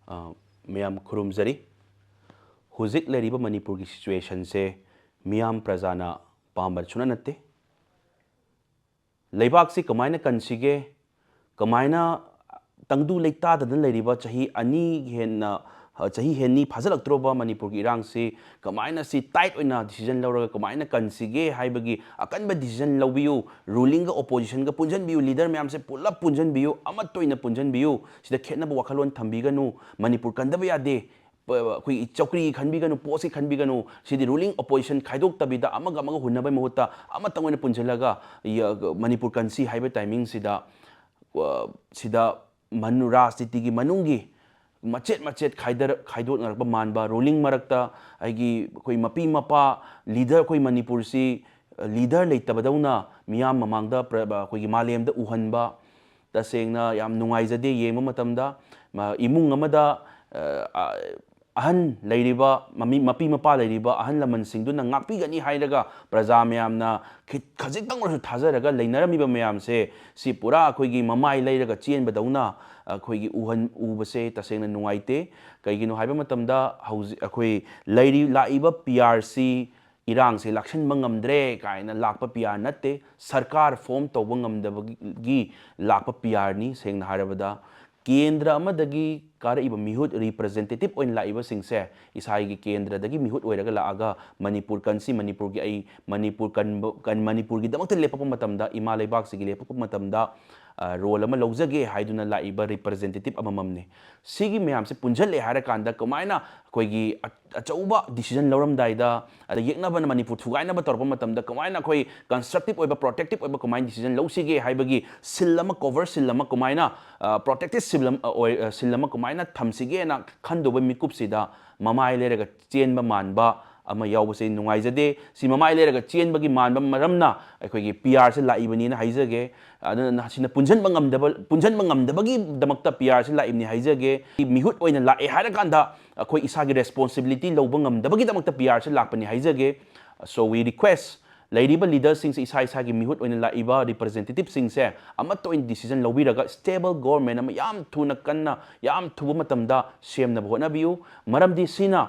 Miyam khurumzari houjik leriba Manipur ki situation se miyam prajana pambar chuna natte leibak si kamaina kansige kamaina tangdu leita da leriba chahi ani henna chahi henni phazalaktroba Manipur ki irang si kamaina si tight oina decision lawraga kamaina kansige haibagi akanba decision lawbiu ruling ga opposition ga punjan biu leader mayam se pulap punjan biu amat toina punjan biu sida khetna ba wakhalon thambiganu Manipur kandaba yade koi chokri khanbiganu posi khanbiganu sidi ruling opposition khaidok tabida amaga amaga hunnabai mahuta amatangona punjalaga Manipur kansi haiba timing sida manu rajniti gi manungi macet khaidot ngarba manba ruling marakta aigi koi mapi mapa leader koi Manipur si leader leitabadauna miyam mamangda koi gi malemda uhanba tasengna yam nungaijade yengma matamda imung amada ahan leiriba mapi mapa leiriba ahan laman singduna ngakpigani hairaga praja mayamna khajitang orsu thajaraga leinaramiba mayamse si pura akoigi mamai leiraga chenbadauna akoigi uhan ubase tasengna nungaite kaigino haiba matamda akoi leiri laiba PRC irang se lakshan mangamdre kaina lakpa PR natte sarkar form tawba ngamdabagi lakpa PR ni sengna harabada Kendra amadagi kara iba mihut representative oin la iba singse isai gi kendra dagi mihut oiraga laaga Manipur kansi Manipur gi ai Manipur kan Manipur gi damakta lepa matamda ima leibak sigi lepa matamda role ama laujage haiduna la iba representative amamamne sigi mayam se punjale hara kanda kamaina koigi achauba decision lauramdaida ada yeknaba Manipur thugaina ba torpa matamda kamaina koi constructive oiba protective oiba kamaina decision lausige haibagi sillama cover sillama kamaina protective sillama kamaina thamsige na khandoba mikupsida mamai leraga chenba manba ama yaubase nungaijade si mamai leraga chenbagi manba maramna aikoigi PR se laibani na haijage aduna sina punjan bangamdabagi damakta PR se laibni haijage mihut oina lae harakanda akoi isagi responsibility lobang ngamdabagi damakta PR se lakpani haijage so we request Lairiba leaders sing isa-isagi mihut oina laiba representative sing se amato in decision lobiraga stable government ama yam thuna kanna yam thuba matamda semna bhona biu maramdi sina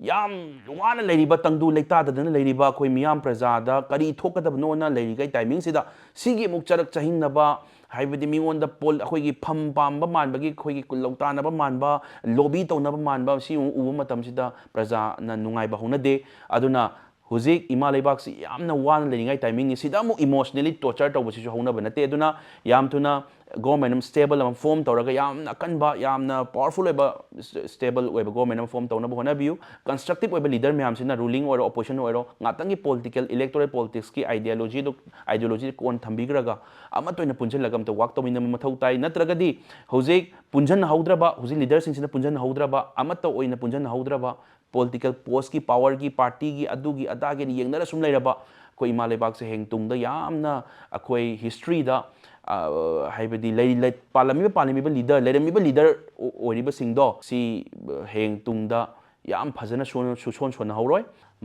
yam wana lairiba tangdu leita da lairiba koi miyam prajada kari thokadab nona lairigai timing sida sigi muk charak chahingnaba haibadi mingonda pol akoigi pham pamba manbagi akoigi kulautanaba manba lobby tawnaba manba si uba matam sida praja na nungai ba honade aduna houjik ima leibak si yamna wan leningai timing ni sida mu emotionally torture tawbasi ju hauna banate aduna yam tuna government stable am form tawraga yamna kanba yamna powerful eba stable weba government am form tawna bona view constructive weba leader me amsina ruling or opposition or ngatangi political electoral politics ki ideology kon thambigraga ama toina punjan lagam to work tawina mathau tai natragadi houjik punjan haudraba houjik leaders sing sina punjan haudraba ama to oina punjan haudraba political post ki power ki party ki adugi adagi ni yengnara sum leiraba ko ima leibak se heng tungda yamna akoi history da haibadi lei palamiba leader oiriba singdo si heng tungda yam phajana son hauroi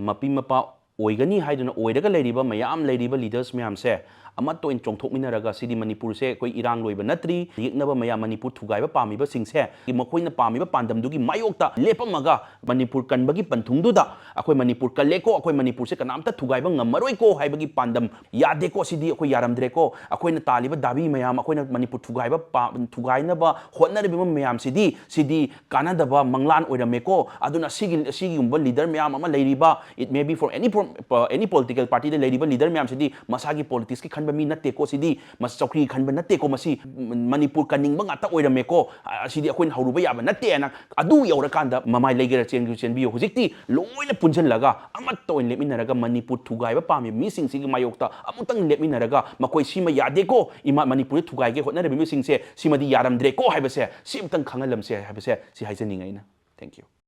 mapi mapa oigani haiduna oiraga leiriba mayam leiriba leaders mayam se amato in chongthokminaraga sidi Manipur se koi irang loiba natri yeknaba maya Manipur thugaiba pamiba singse makoina pamiba pandamdugi mayokta lepamaga Manipur kanbagi panthungduda akoi Manipur kaleko akoi Manipur se kanamta thugaiba ngamaroi ko haibagi pandam yade ko sidi akoi yaramdre ko akoina taliba dabi mayam akoina Manipur thugainaba hotnaribima mayam sidi kanadaba manglan oirameko aduna sigi umba leader mayam ama leiriba it may be from any political party de leiriba leader mayam sidi masagi politics ki mi natte ko sidi mas chokri khanba natte ko masi Manipur kaning banga ta oirame ko sidi akoin hauruba yaba natte ana adu yaura kanda mamai legera chen bi hojikti loina punjan laga amat to in leminaraga Manipur thugai ba pami mi sing sigi mayokta amutang leminaraga makoi sima yade ko ima Manipur thugai ge hotna mi sing se simadi yaramdre ko haibase simtang khangalam se haibase si haijaningaina thank you